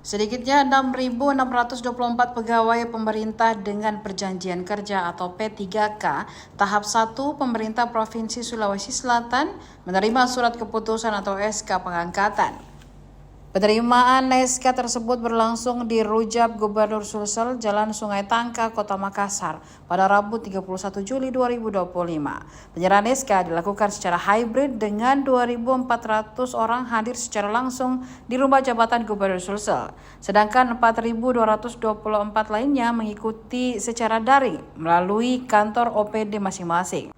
Sedikitnya 6.624 pegawai pemerintah dengan perjanjian kerja atau P3K tahap 1 pemerintah Provinsi Sulawesi Selatan menerima surat keputusan atau SK pengangkatan. Penerimaan SK tersebut berlangsung di Rujab Gubernur Sulsel, Jalan Sungai Tangka, Kota Makassar pada Rabu 31 Juli 2025. Penyerahan SK dilakukan secara hybrid dengan 2.400 orang hadir secara langsung di rumah jabatan Gubernur Sulsel, sedangkan 4.224 lainnya mengikuti secara daring melalui kantor OPD masing-masing.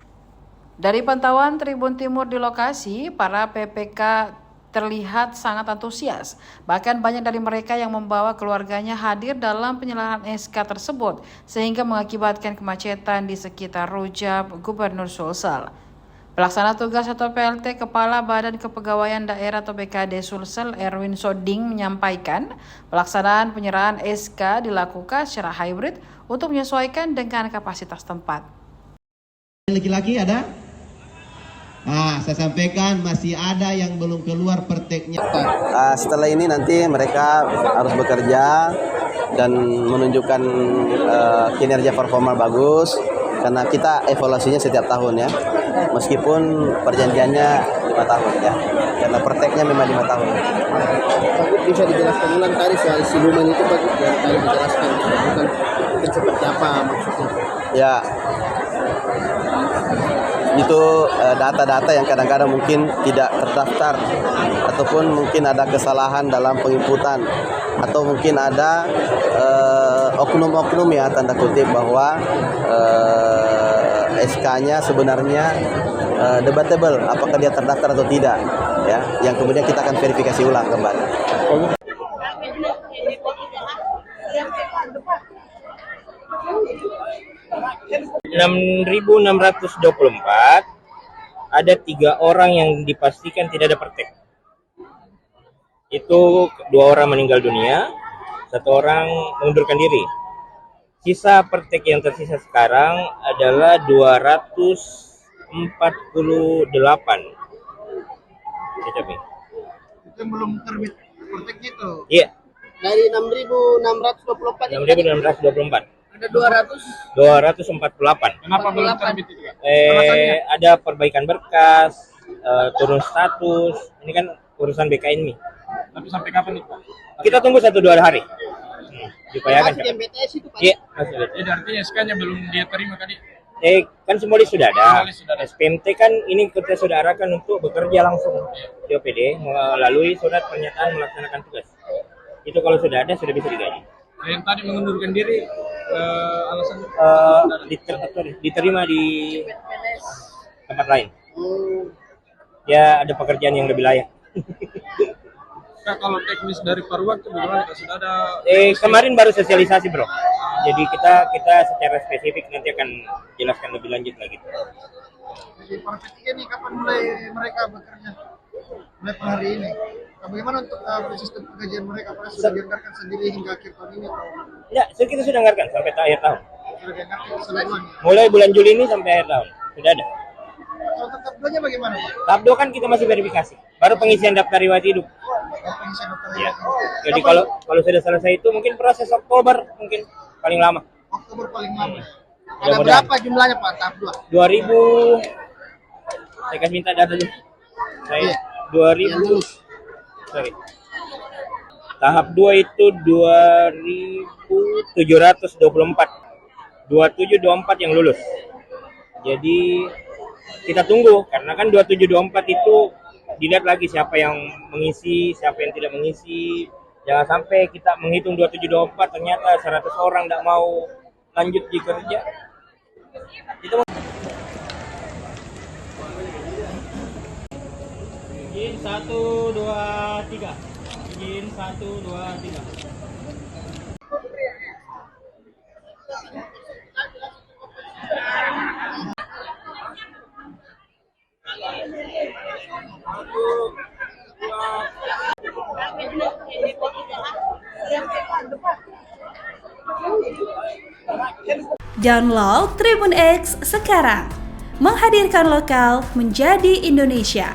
Dari pantauan Tribun Timur di lokasi, para PPK terlihat sangat antusias. Bahkan banyak dari mereka yang membawa keluarganya hadir dalam penyerahan SK tersebut sehingga mengakibatkan kemacetan di sekitar Rujab Gubernur Sulsel. Pelaksana tugas atau PLT Kepala Badan Kepegawaian Daerah atau BKD Sulsel Erwin Soding menyampaikan pelaksanaan penyerahan SK dilakukan secara hybrid untuk menyesuaikan dengan kapasitas tempat. Laki-laki ada? Nah, saya sampaikan masih ada yang belum keluar perteknya. Setelah ini nanti mereka harus bekerja dan menunjukkan kinerja performa bagus karena kita evaluasinya setiap tahun ya. Meskipun perjanjiannya 5 tahun ya. Karena perteknya memang 5 tahun. Bisa dijelaskan ulang tadi soal siluman itu Pak, yang tadi dijelaskan bukan seperti apa maksudnya? Ya. Itu data-data yang kadang-kadang mungkin tidak terdaftar ataupun mungkin ada kesalahan dalam penginputan atau mungkin ada oknum-oknum ya tanda kutip bahwa SK-nya sebenarnya debatable apakah dia terdaftar atau tidak ya, yang kemudian kita akan verifikasi ulang kembali. 6.624 ada 3 orang yang dipastikan tidak ada praktek. Itu 2 orang meninggal dunia, 1 orang mengundurkan diri. Sisa praktek yang tersisa sekarang adalah 248. Itu belum terbit prakteknya itu. Iya. Dari 6.624 6.624. ada 248. Kenapa belum terbit itu? Ada perbaikan berkas, turun status. Ini kan urusan BKN nih. Tapi sampai kapan nih Pak? Kita tunggu 1-2 hari. Diupayakan. Masih MBTS itu Pak? Iya, masih ada. Jadi artinya SK-nya belum dia terima tadi. Kan semua sudah ada. Sudah ada. SPMT kan ini kita sudah arahkan untuk bekerja langsung di OPD melalui surat pernyataan melaksanakan tugas. Itu kalau sudah ada sudah bisa digaji. Yang tadi mengundurkan diri alasan diterima di tempat lain. Ya ada pekerjaan yang lebih layak. Kak, kalau teknis dari Parwak itu bagaimana? Sudah ada kemarin baru sosialisasi bro. Jadi kita secara spesifik nanti akan jelaskan lebih lanjut lagi. Jadi para P3 nih kapan mulai mereka bekerja? Mulai per hari ini. Bagaimana untuk sistem penggajian mereka? Apakah sudah dianggarkan sendiri hingga akhir tahun ini atau? Ya, kita sudah anggarkan sampai akhir tahun. Sudah dianggarkan seluruhnya. Mulai bulan Juli ini sampai akhir tahun sudah ada. Kalau tahap 2-nya bagaimana Pak? Tahap 2 kan kita masih verifikasi. Baru pengisian daftar riwayat hidup. Pengisian daftar Ya. riwayat. Jadi kalau sudah selesai itu mungkin proses Oktober mungkin paling lama. Oktober paling lama. Ada Mudah-mudahan. berapa jumlahnya Pak tahap 2? 2000 saya kasih minta data dulu. Saya 2000 sorry. Tahap 2 itu 2.724. 2724 yang lulus. Jadi kita tunggu karena kan 2724 itu dilihat lagi siapa yang mengisi, siapa yang tidak mengisi. Jangan sampai kita menghitung 2724 ternyata 100 orang tidak mau lanjut di kerja. Itu izin 1 2 3. Izin 1 2 3. Download Tribun X sekarang, menghadirkan lokal menjadi Indonesia.